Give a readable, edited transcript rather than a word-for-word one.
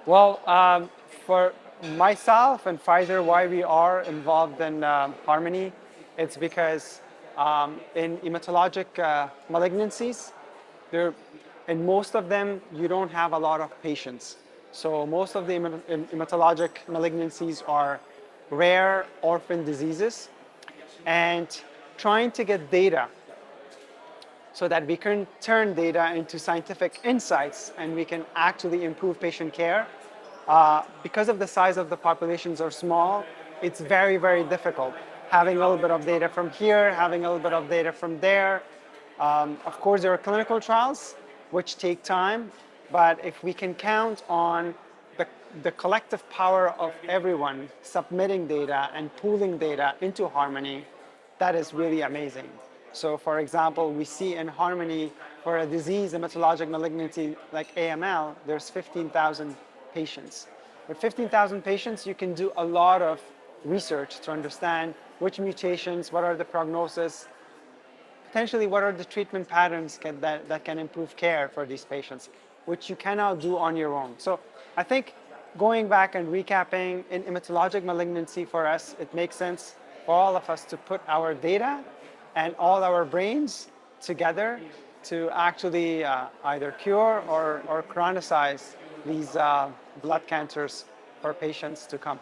Well, for myself and Pfizer, why we are involved in Harmony, it's because in hematologic malignancies, there, in most of them, you don't have a lot of patients. So most of the hematologic malignancies are rare orphan diseases, and trying to get data so that we can turn data into scientific insights and we can actually improve patient care. Because of the size of the populations are small, it's very, very difficult. Having a little bit of data from here, having a little bit of data from there. Of course, there are clinical trials which take time, but if we can count on the, the collective power of everyone submitting data and pooling data into Harmony, that is really amazing. So for example, we see in Harmony for a disease, hematologic malignancy like AML, there's 15,000 patients. With 15,000 patients, you can do a lot of research to understand which mutations, what are the prognosis, potentially what are the treatment patterns that can improve care for these patients, which you cannot do on your own. So I think going back and recapping in hematologic malignancy for us, it makes sense for all of us to put our data and all our brains together to actually either cure or chronicize these blood cancers for patients to come.